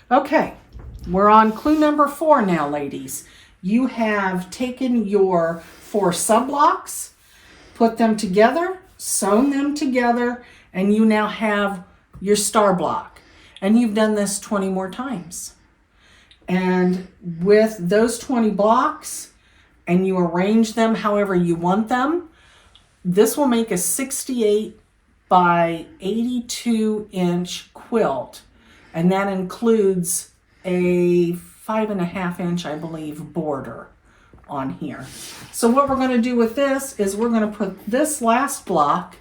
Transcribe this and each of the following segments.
Okay, we're on clue number 4 now, ladies. You have taken your 4 sub-blocks, put them together, sewn them together, and you now have your star block. And you've done this 20 more times. And with those 20 blocks, and you arrange them however you want them, this will make a 68 by 82 inch quilt. And that includes a 5.5 inch, I believe, border on here. So what we're going to do with this is we're going to put this last block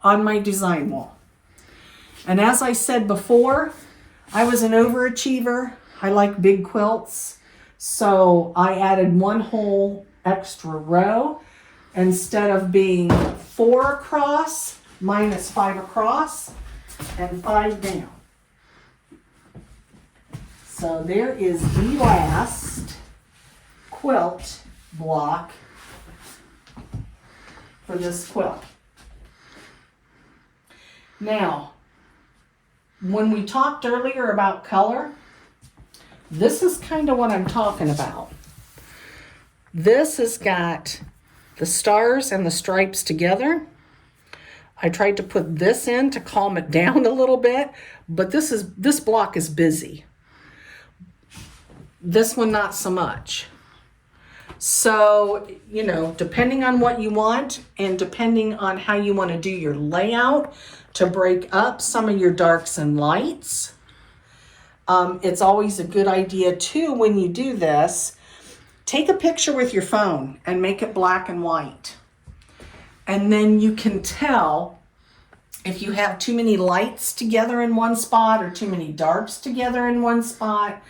on my design wall. And as I said before, I was an overachiever. I like big quilts. So I added 1 whole extra row. Instead of being 4 across, mine is 5 across and 5 down. So there is the last quilt block for this quilt. Now, when we talked earlier about color, this is kind of what I'm talking about. This has got the stars and the stripes together. I tried to put this in to calm it down a little bit, but this block is busy. This one, not so much. So, you know, depending on what you want and depending on how you want to do your layout to break up some of your darks and lights, it's always a good idea too when you do this, take a picture with your phone and make it black and white. And then you can tell if you have too many lights together in one spot or too many darks together in one spot,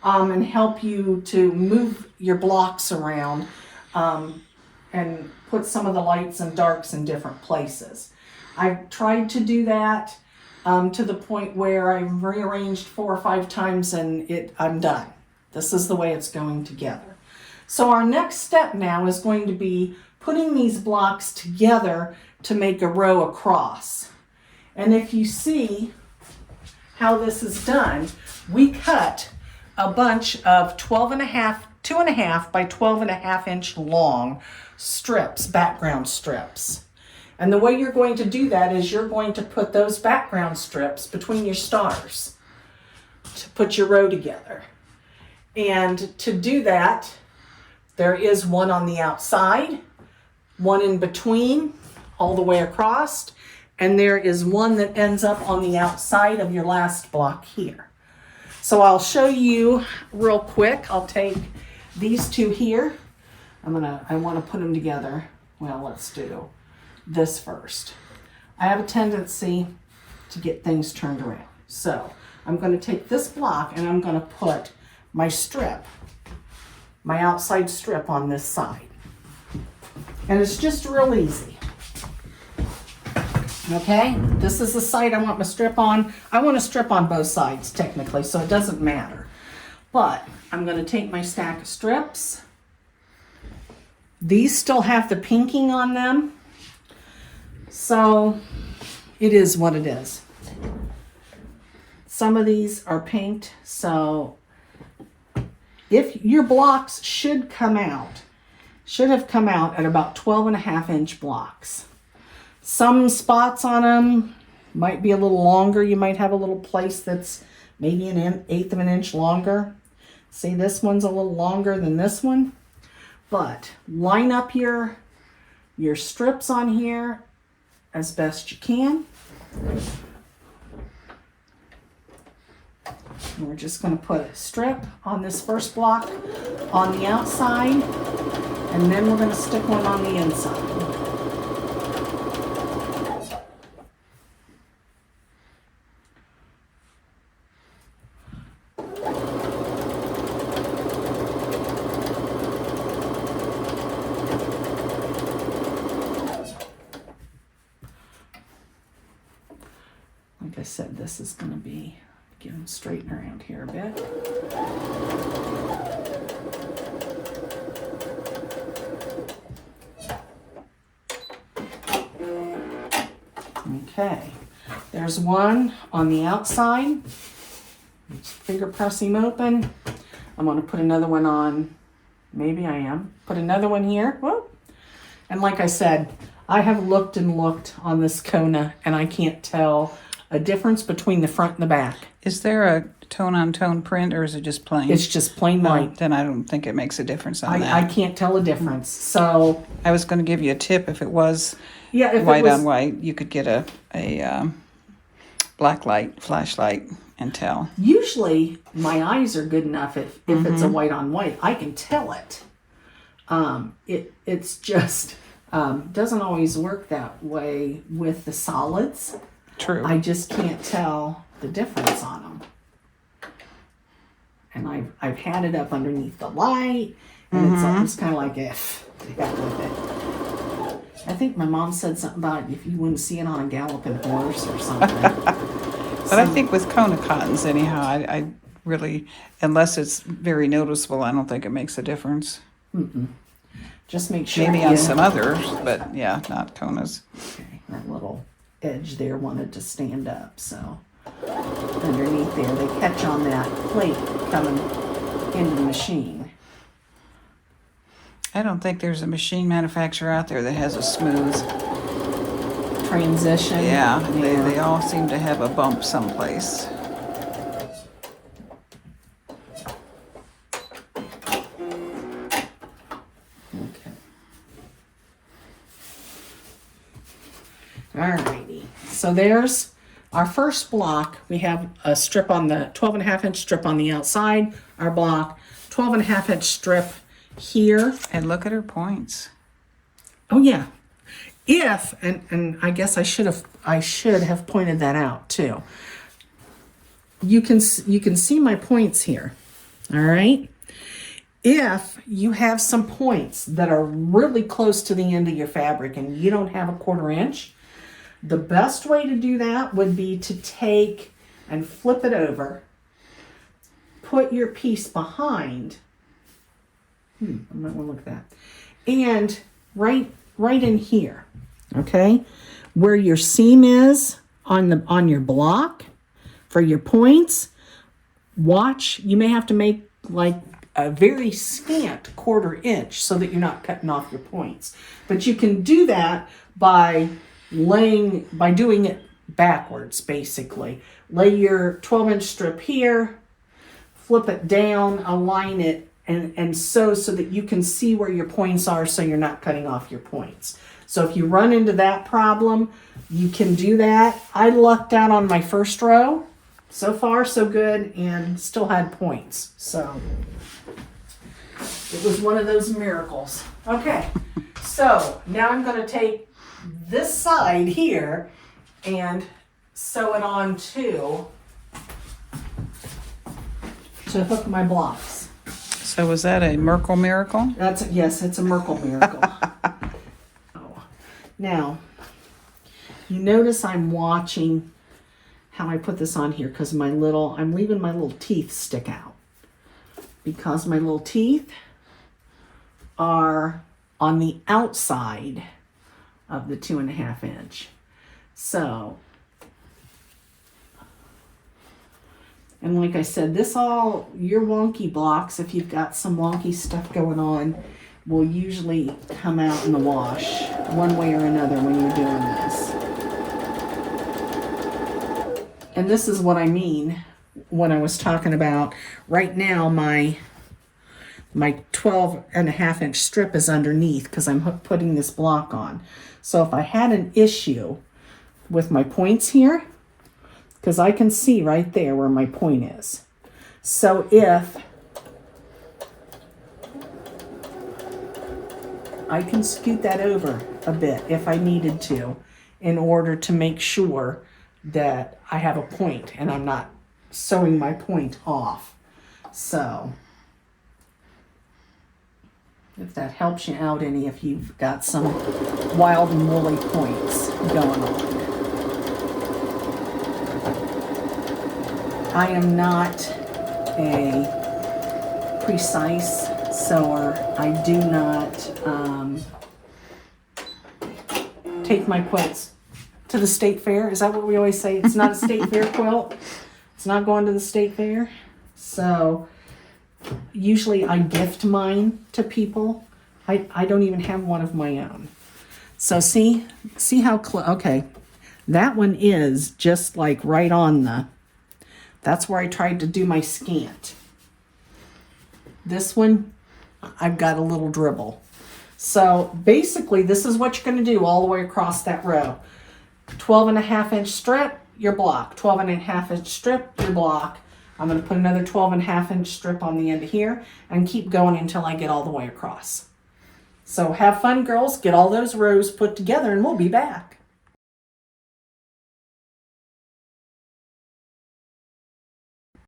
and help you to move your blocks around and put some of the lights and darks in different places. I've tried to do that to the point where I've rearranged 4 or 5 times and I'm done. This is the way it's going together. So our next step now is going to be putting these blocks together to make a row across. And if you see how this is done, we cut a bunch of 2.5 by 12.5 inch long strips, background strips. And the way you're going to do that is you're going to put those background strips between your stars to put your row together. And to do that, there is one on the outside, one in between, all the way across, and there is one that ends up on the outside of your last block here. So I'll show you real quick. I'll take these 2 here. I want to put them together. Well, let's do this first. I have a tendency to get things turned around. So I'm going to take this block and I'm going to put my strip, my outside strip on this side. And it's just real easy. Okay, this is the side I want my strip on. I want to strip on both sides technically, so it doesn't matter. But I'm going to take my stack of strips. These still have the pinking on them. So it is what it is. Some of these are pinked, so if your blocks should have come out at about 12.5 inch blocks. Some spots on them might be a little longer. You might have a little place that's maybe 1/8 of an inch longer. See, this one's a little longer than this one. But line up your strips on here as best you can. And we're just going to put a strip on this first block on the outside, and then we're going to stick one on the inside. Like I said, this is going to be, get them straighten around here a bit. Okay, there's one on the outside. Just finger press him open. I'm going to put another one on. Maybe I am. Put another one here. Whoop. And like I said, I have looked and looked on this Kona, and I can't tell a difference between the front and the back. Is there a tone-on-tone print, or is it just plain? It's just plain white. Then I don't think it makes a difference on that. I can't tell a difference. So I was going to give you a tip. If it was if white it was, on white, you could get a black light flashlight and tell. Usually my eyes are good enough if it's a white on white. I can tell it. It's just doesn't always work that way with the solids. True. I just can't tell the difference on them. And I've had it up underneath the light, and it's kind of like to heck with it. I think my mom said something about if you wouldn't see it on a galloping horse or something. But I think with Kona cottons, anyhow, I really, unless it's very noticeable, I don't think it makes a difference. Just make sure. Maybe on some others, but yeah, not Kona's. Okay, that little edge there wanted to stand up, so underneath there they catch on that plate coming into the machine. I don't think there's a machine manufacturer out there that has a smooth transition. Yeah, they all seem to have a bump someplace. Okay. Alrighty. So there's our first block. We have a strip on the 12.5-inch strip on the outside. Our block, 12.5-inch strip here. And look at her points. Oh yeah. If and I guess I should have pointed that out too. You can see my points here. All right. If you have some points that are really close to the end of your fabric and you don't have a 1/4 inch, the best way to do that would be to take and flip it over, put your piece behind. I might want to look at that. And right in here, okay, where your seam is on your block for your points. Watch, you may have to make like a very scant 1/4 inch so that you're not cutting off your points. But you can do that by doing it backwards, basically. Lay your 12-inch strip here, flip it down, align it, and sew so that you can see where your points are so you're not cutting off your points. So if you run into that problem, you can do that. I lucked out on my first row. So far, so good, and still had points. So it was one of those miracles. Okay, so now I'm going to take this side here and sew it on to hook my blocks. So was that a Merkle miracle? Yes, it's a Merkle miracle. Now, you notice I'm watching how I put this on here because I'm leaving my little teeth stick out. Because my little teeth are on the outside of the 2.5 inch. So, and like I said, your wonky blocks, if you've got some wonky stuff going on, will usually come out in the wash one way or another when you're doing this. And this is what I mean when I was talking about right now my 12.5 inch strip is underneath because I'm putting this block on. So if I had an issue with my points here, because I can see right there where my point is. So if I can scoot that over a bit if I needed to in order to make sure that I have a point and I'm not sewing my point off. So if that helps you out any, if you've got some wild and woolly points going on. I am not a precise sewer. I do not take my quilts to the state fair. Is that what we always say? It's not a state fair quilt. It's not going to the state fair. So usually I gift mine to people. I don't even have one of my own. So see how okay. That one is just like right on that's where I tried to do my scant. This one, I've got a little dribble. So basically this is what you're going to do all the way across that row. 12.5-inch strip, your block. 12.5-inch strip, your block. I'm going to put another 12.5-inch strip on the end of here and keep going until I get all the way across. So have fun, girls. Get all those rows put together and we'll be back.